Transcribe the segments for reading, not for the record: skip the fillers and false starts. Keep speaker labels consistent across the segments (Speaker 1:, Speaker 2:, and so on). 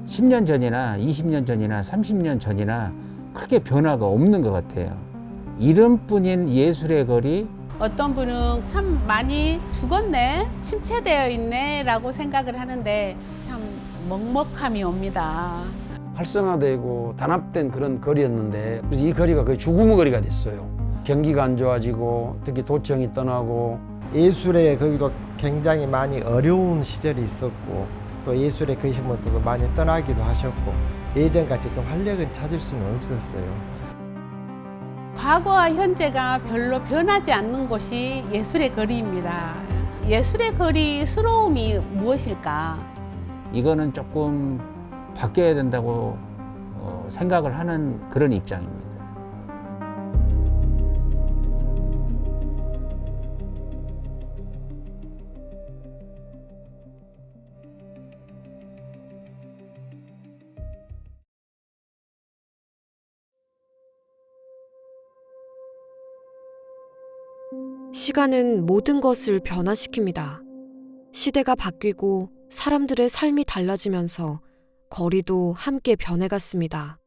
Speaker 1: 10년 전이나 20년 전이나 30년 전이나 크게 변화가 없는 것 같아요. 이름뿐인 예술의 거리.
Speaker 2: 어떤 분은 참 많이 죽었네, 침체되어 있네 라고 생각을 하는데 참 먹먹함이 옵니다.
Speaker 3: 활성화되고 단합된 그런 거리였는데, 그래서 이 거리가 거의 죽음의 거리가 됐어요. 경기가 안 좋아지고 특히 도청이 떠나고,
Speaker 4: 예술의 거기도 굉장히 많이 어려운 시절이 있었고, 또 예술의 거리신 분들도 많이 떠나기도 하셨고, 예전같이 그 활력은 찾을 수는 없었어요.
Speaker 2: 과거와 현재가 별로 변하지 않는 곳이 예술의 거리입니다. 예술의 거리스러움이 무엇일까?
Speaker 1: 이거는 조금 바뀌어야 된다고 생각을 하는 그런 입장입니다.
Speaker 5: 시간은 모든 것을 변화시킵니다. 시대가 바뀌고 사람들의 삶이 달라지면서 거리도 함께 변해갔습니다.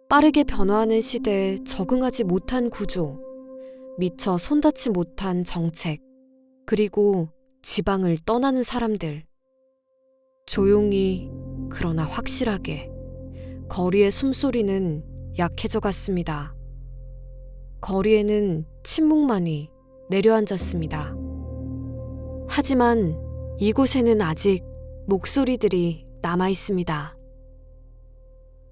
Speaker 5: 빠르게 변화하는 시대에 적응하지 못한 구조, 미처 손닿지 못한 정책, 그리고 지방을 떠나는 사람들. 조용히 그러나 확실하게 거리의 숨소리는 약해져 갔습니다. 거리에는 침묵만이 내려앉았습니다. 하지만 이곳에는 아직 목소리들이 남아 있습니다.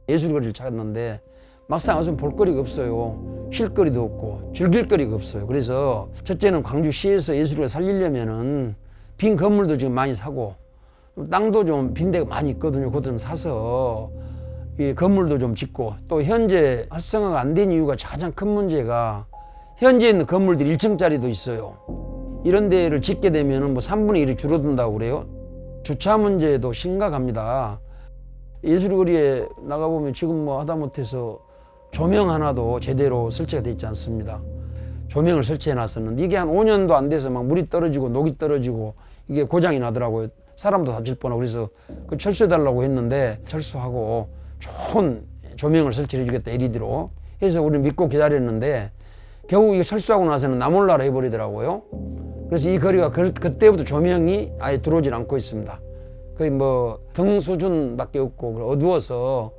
Speaker 3: 예술거리를 찾았는데 막상 와서 볼거리가 없어요. 쉴거리도 없고 즐길거리가 없어요. 그래서 첫째는 광주시에서 예술을 살리려면은 빈 건물도 지금 많이 사고, 땅도 좀 빈 데가 많이 있거든요. 그것 좀 사서 이 건물도 좀 짓고, 또 현재 활성화가 안 된 이유가 가장 큰 문제가 현재 있는 건물들이 1층짜리도 있어요. 이런 데를 짓게 되면 뭐 3분의 1이 줄어든다고 그래요. 주차 문제도 심각합니다. 예술거리에 나가보면 지금 뭐 하다못해서 조명 하나도 제대로 설치가 되어 있지 않습니다. 조명을 설치해 놨었는데 이게 한 5년도 안 돼서 막 물이 떨어지고 녹이 떨어지고 이게 고장이 나더라고요. 사람도 다칠 뻔하고. 그래서 그 철수해 달라고 했는데 철수하고 좋은 조명을 설치해 주겠다, LED로 해서 우리 믿고 기다렸는데 결국 이게 철수하고 나서는 나몰라라 해버리더라고요. 그래서 이 거리가 그때부터 조명이 아예 들어오질 않고 있습니다. 거의 뭐 등 수준밖에 없고 어두워서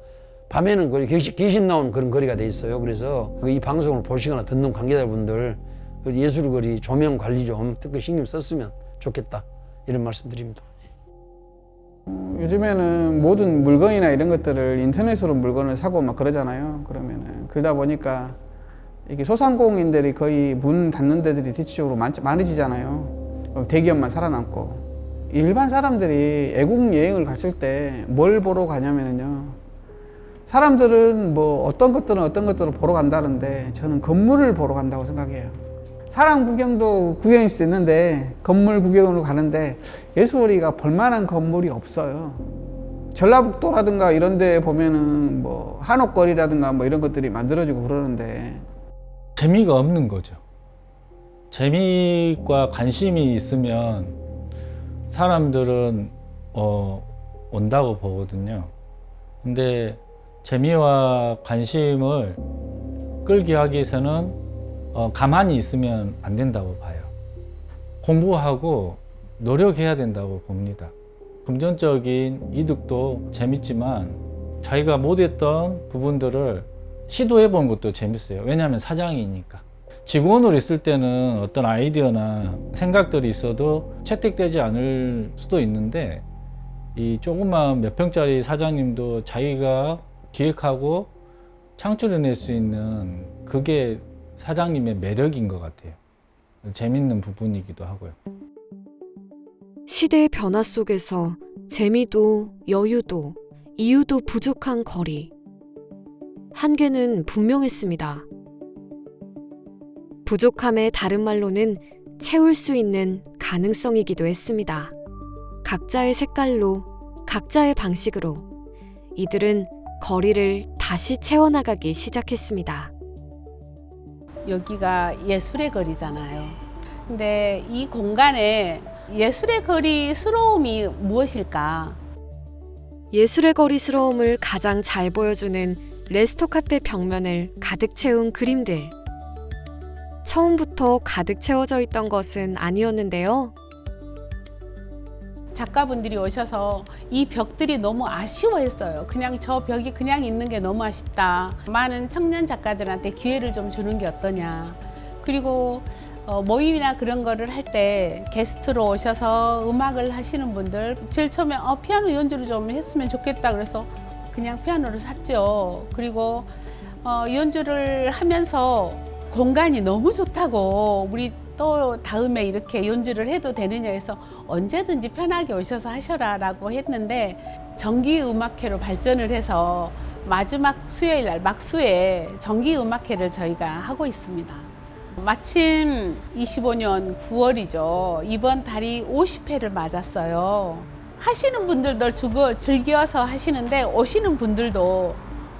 Speaker 3: 밤에는 거의 귀신 나온 그런 거리가 돼 있어요. 그래서 이 방송을 보시거나 듣는 관계자분들 예술거리 조명 관리 좀 특히 신경 썼으면 좋겠다, 이런 말씀드립니다.
Speaker 6: 요즘에는 모든 물건이나 이런 것들을 인터넷으로 물건을 사고 막 그러잖아요. 그러다 보니까 이게 소상공인들이 거의 문 닫는 데들이 대체적으로 많아지잖아요. 대기업만 살아남고. 일반 사람들이 애국 여행을 갔을 때 뭘 보러 가냐면요, 사람들은 뭐 어떤 것들을 보러 간다는데 저는 건물을 보러 간다고 생각해요. 사람 구경도 구경일 수도 있는데 건물 구경으로 가는데 예술거리가 볼만한 건물이 없어요. 전라북도라든가 이런 데 보면은 뭐 한옥거리라든가 뭐 이런 것들이 만들어지고 그러는데
Speaker 7: 재미가 없는 거죠. 재미과 관심이 있으면 사람들은 온다고 보거든요. 근데 재미와 관심을 끌기 하기 위해서는 가만히 있으면 안 된다고 봐요. 공부하고 노력해야 된다고 봅니다. 금전적인 이득도 재밌지만 자기가 못했던 부분들을 시도해 보는 것도 재밌어요. 왜냐하면 사장이니까. 직원으로 있을 때는 어떤 아이디어나 생각들이 있어도 채택되지 않을 수도 있는데, 이 조그만 몇 평짜리 사장님도 자기가 기획하고 창출해낼 수 있는 그게 사장님의 매력인 것 같아요. 재밌는 부분이기도 하고요.
Speaker 5: 시대의 변화 속에서 재미도 여유도 이유도 부족한 거리. 한계는 분명했습니다. 부족함의 다른 말로는 채울 수 있는 가능성이기도 했습니다. 각자의 색깔로, 각자의 방식으로 이들은 거리를 다시 채워나가기 시작했습니다.
Speaker 2: 여기가 예술의 거리잖아요. 근데 이 공간에 예술의 거리스러움이 무엇일까?
Speaker 5: 예술의 거리스러움을 가장 잘 보여주는 레스토 카페 벽면을 가득 채운 그림들. 처음부터 가득 채워져 있던 것은 아니었는데요.
Speaker 2: 작가분들이 오셔서 이 벽들이 너무 아쉬워했어요. 그냥 저 벽이 그냥 있는 게 너무 아쉽다. 많은 청년 작가들한테 기회를 좀 주는 게 어떠냐. 그리고 모임이나 그런 거를 할 때 게스트로 오셔서 음악을 하시는 분들 제일 처음에 피아노 연주를 좀 했으면 좋겠다 그래서 그냥 피아노를 샀죠. 그리고 연주를 하면서 공간이 너무 좋다고 우리 또 다음에 이렇게 연주를 해도 되느냐 해서 언제든지 편하게 오셔서 하셔라 라고 했는데 정기음악회로 발전을 해서 마지막 수요일 날 막수에 정기음악회를 저희가 하고 있습니다. 마침 25년 9월이죠. 이번 달이 50회를 맞았어요. 하시는 분들도 즐겨서 하시는데 오시는 분들도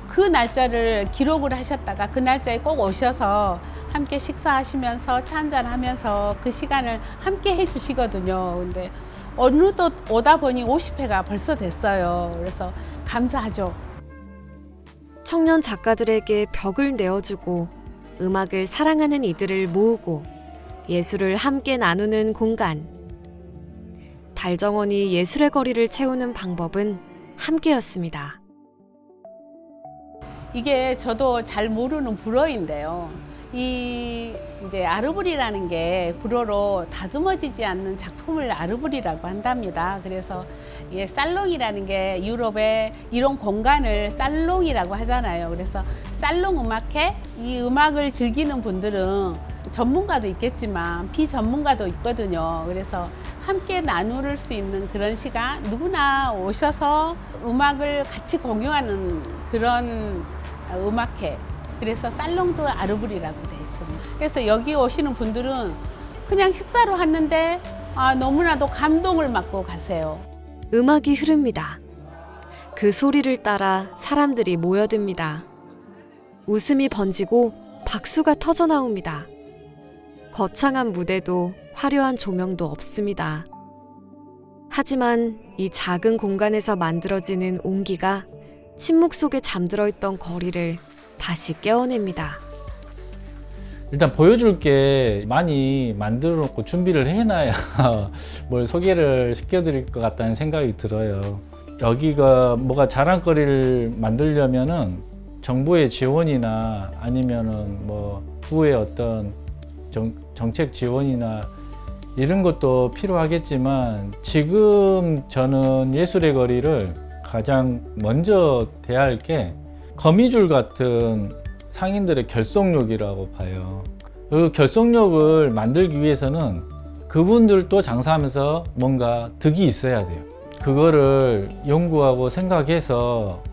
Speaker 2: 그 날짜를 기록을 하셨다가 그 날짜에 꼭 오셔서 함께 식사하시면서 차 한잔 하면서 그 시간을 함께 해주시거든요. 근데 어느덧 오다 보니 50회가 벌써 됐어요. 그래서 감사하죠.
Speaker 5: 청년 작가들에게 벽을 내어주고 음악을 사랑하는 이들을 모으고 예술을 함께 나누는 공간. 달정원이 예술의 거리를 채우는 방법은 함께였습니다.
Speaker 2: 이게 저도 잘 모르는 불어인데요. 이제 아르브리라는 게 불어로 다듬어지지 않는 작품을 아르브리라고 한답니다. 그래서 살롱이라는 게 유럽의 이런 공간을 살롱이라고 하잖아요. 그래서 살롱 음악회, 이 음악을 즐기는 분들은 전문가도 있겠지만 비전문가도 있거든요. 그래서 함께 나눌 수 있는 그런 시간, 누구나 오셔서 음악을 같이 공유하는 그런 음악회. 그래서 살롱도 아르브리라고 돼 있습니다. 그래서 여기 오시는 분들은 그냥 식사로 왔는데 너무나도 감동을 받고 가세요.
Speaker 5: 음악이 흐릅니다. 그 소리를 따라 사람들이 모여듭니다. 웃음이 번지고 박수가 터져 나옵니다. 거창한 무대도 화려한 조명도 없습니다. 하지만 이 작은 공간에서 만들어지는 온기가 침묵 속에 잠들어 있던 거리를 다시 깨워냅니다.
Speaker 7: 일단 보여줄 게 많이 만들어 놓고 준비를 해놔야 뭘 소개를 시켜드릴 것 같다는 생각이 들어요. 여기가 뭐가 자랑거리를 만들려면은 정부의 지원이나 아니면은 뭐 주의 어떤 정책 지원이나 이런 것도 필요하겠지만 지금 저는 예술의 거리를 가장 먼저 대할 게 거미줄 같은 상인들의 결속력이라고 봐요. 그 결속력을 만들기 위해서는 그분들도 장사하면서 뭔가 득이 있어야 돼요. 그거를 연구하고 생각해서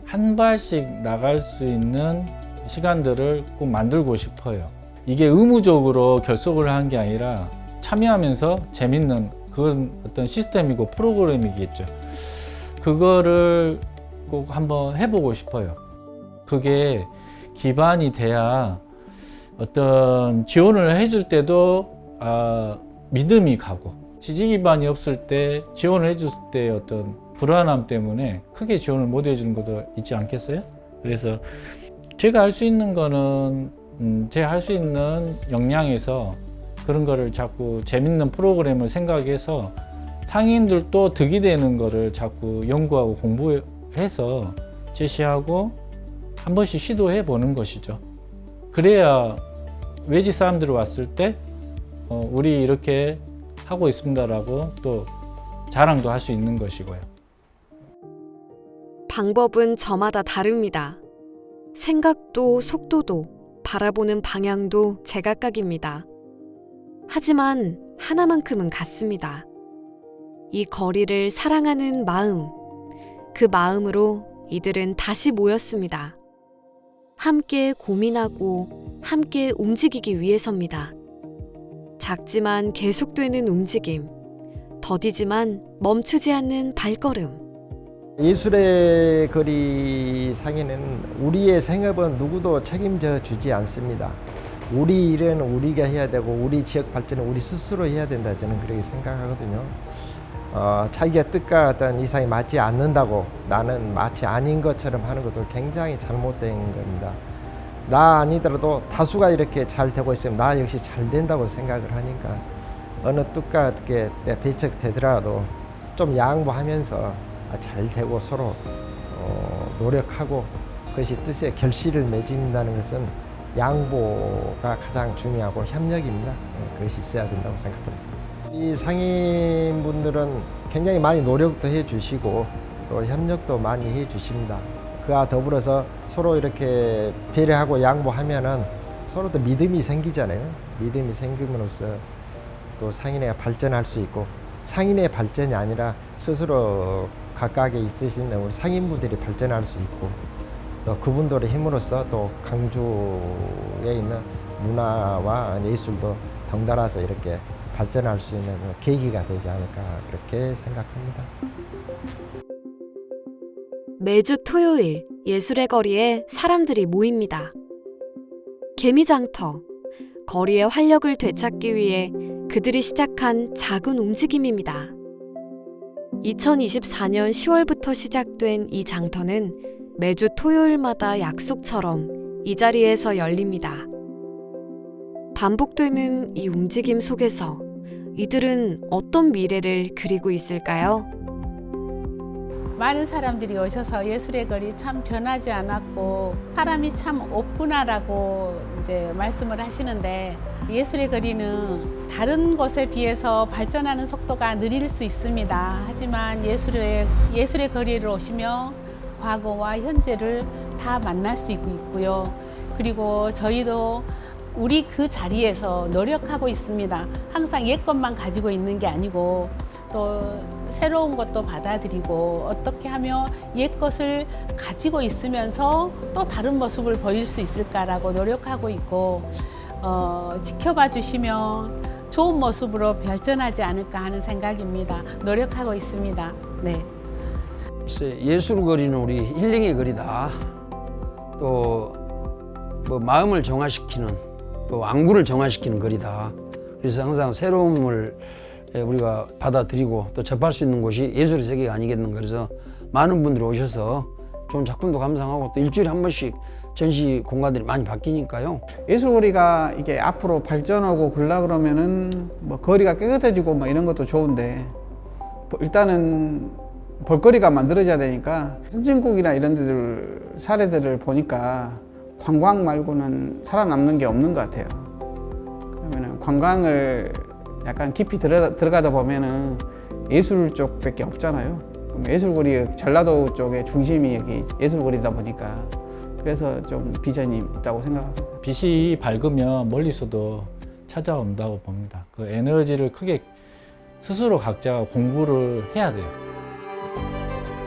Speaker 7: 한 발씩 나갈 수 있는 시간들을 꼭 만들고 싶어요. 이게 의무적으로 결속을 한 게 아니라 참여하면서 재밌는 그런 어떤 시스템이고 프로그램이겠죠. 그거를 꼭 한번 해보고 싶어요. 그게 기반이 돼야 어떤 지원을 해줄 때도 믿음이 가고, 지지 기반이 없을 때 지원을 해줄 때 어떤 불안함 때문에 크게 지원을 못 해주는 것도 있지 않겠어요? 그래서 제가 할 수 있는 거는 제가 할 수 있는 역량에서 그런 거를 자꾸 재밌는 프로그램을 생각해서 상인들도 득이 되는 거를 자꾸 연구하고 공부해서 제시하고 한 번씩 시도해 보는 것이죠. 그래야 외지 사람들이 왔을 때 우리 이렇게 하고 있습니다라고 또 자랑도 할 수 있는 것이고요.
Speaker 5: 방법은 저마다 다릅니다. 생각도 속도도 바라보는 방향도 제각각입니다. 하지만 하나만큼은 같습니다. 이 거리를 사랑하는 마음, 그 마음으로 이들은 다시 모였습니다. 함께 고민하고 함께 움직이기 위해서입니다. 작지만 계속되는 움직임, 더디지만 멈추지 않는 발걸음.
Speaker 4: 예술의 거리 상에는 우리의 생업은 누구도 책임져 주지 않습니다. 우리 일은 우리가 해야 되고 우리 지역 발전은 우리 스스로 해야 된다, 저는 그렇게 생각하거든요. 자기가 뜻과던 이상이 맞지 않는다고 나는 마치 아닌 것처럼 하는 것도 굉장히 잘못된 겁니다. 나 아니더라도 다수가 이렇게 잘 되고 있으면 나 역시 잘 된다고 생각을 하니까 어느 뜻과 어떻게 배척되더라도 좀 양보하면서 잘 되고 서로 노력하고 그것이 뜻의 결실을 맺는다는 것은 양보가 가장 중요하고 협력입니다. 그것이 있어야 된다고 생각합니다. 이 상인분들은 굉장히 많이 노력도 해주시고 또 협력도 많이 해주십니다. 그와 더불어서 서로 이렇게 배려하고 양보하면은 서로 또 믿음이 생기잖아요. 믿음이 생김으로써 또 상인회가 발전할 수 있고 상인의 발전이 아니라 스스로 각각에 있으신 우리 상인분들이 발전할 수 있고 또 그분들의 힘으로써 또 강주에 있는 문화와 예술도 덩달아서 이렇게 발전할 수 있는 계기가 되지 않을까 그렇게 생각합니다.
Speaker 5: 매주 토요일 예술의 거리에 사람들이 모입니다. 개미장터, 거리의 활력을 되찾기 위해 그들이 시작한 작은 움직임입니다. 2024년 10월부터 시작된 이 장터는 매주 토요일마다 약속처럼 이 자리에서 열립니다. 반복되는 이 움직임 속에서 이들은 어떤 미래를 그리고 있을까요?
Speaker 2: 많은 사람들이 오셔서 예술의 거리 참 변하지 않았고 사람이 참 없구나라고 이제 말씀을 하시는데 예술의 거리는 다른 곳에 비해서 발전하는 속도가 느릴 수 있습니다. 하지만 예술의 거리를 오시며 과거와 현재를 다 만날 수 있고요. 그리고 저희도 우리 그 자리에서 노력하고 있습니다. 항상 옛 것만 가지고 있는 게 아니고 또 새로운 것도 받아들이고 어떻게 하면 옛 것을 가지고 있으면서 또 다른 모습을 보일 수 있을까라고 노력하고 있고 지켜봐 주시면 좋은 모습으로 발전하지 않을까 하는 생각입니다. 노력하고 있습니다. 네.
Speaker 3: 글쎄, 예술거리는 우리 힐링의 거리다. 또 뭐 마음을 정화시키는 또 안구를 정화시키는 거리다. 그래서 항상 새로움을 우리가 받아들이고 또 접할 수 있는 곳이 예술의 세계가 아니겠는가. 그래서 많은 분들이 오셔서 좋은 작품도 감상하고 또 일주일에 한 번씩 전시 공간들이 많이 바뀌니까요.
Speaker 6: 예술거리가 이게 앞으로 발전하고 그러려 그러면은 뭐 거리가 깨끗해지고 뭐 이런 것도 좋은데 일단은 볼거리가 만들어져야 되니까 선진국이나 이런 데들 사례들을 보니까 관광 말고는 살아남는 게 없는 것 같아요. 그러면은 관광을 약간 깊이 들어가다 보면은 예술 쪽밖에 없잖아요. 그럼 예술거리 전라도 쪽의 중심이 여기 예술거리다 보니까 그래서 좀 비전이 있다고 생각합니다.
Speaker 7: 빛이 밝으면 멀리서도 찾아온다고 봅니다. 그 에너지를 크게 스스로 각자가 공부를 해야 돼요.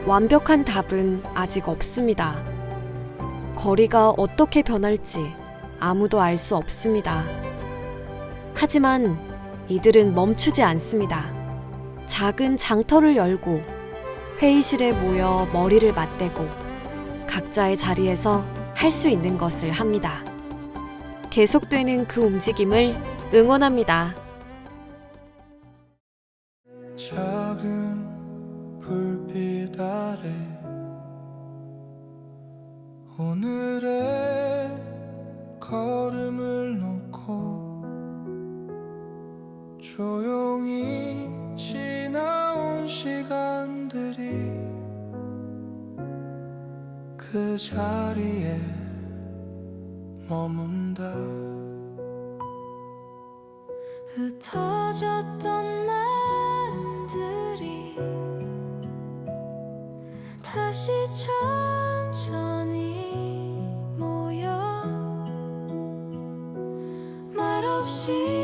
Speaker 5: 완벽한 답은 아직 없습니다. 거리가 어떻게 변할지 아무도 알 수 없습니다. 하지만 이들은 멈추지 않습니다. 작은 장터를 열고 회의실에 모여 머리를 맞대고 각자의 자리에서 할 수 있는 것을 합니다. 계속되는 그 움직임을 응원합니다.
Speaker 8: 작은 불빛 아래 오늘의 걸음을 놓고 조용히 지나온 시간들이 그 자리에 머문다.
Speaker 9: 흩어졌던 마음들이 다시 천천히 모여 말없이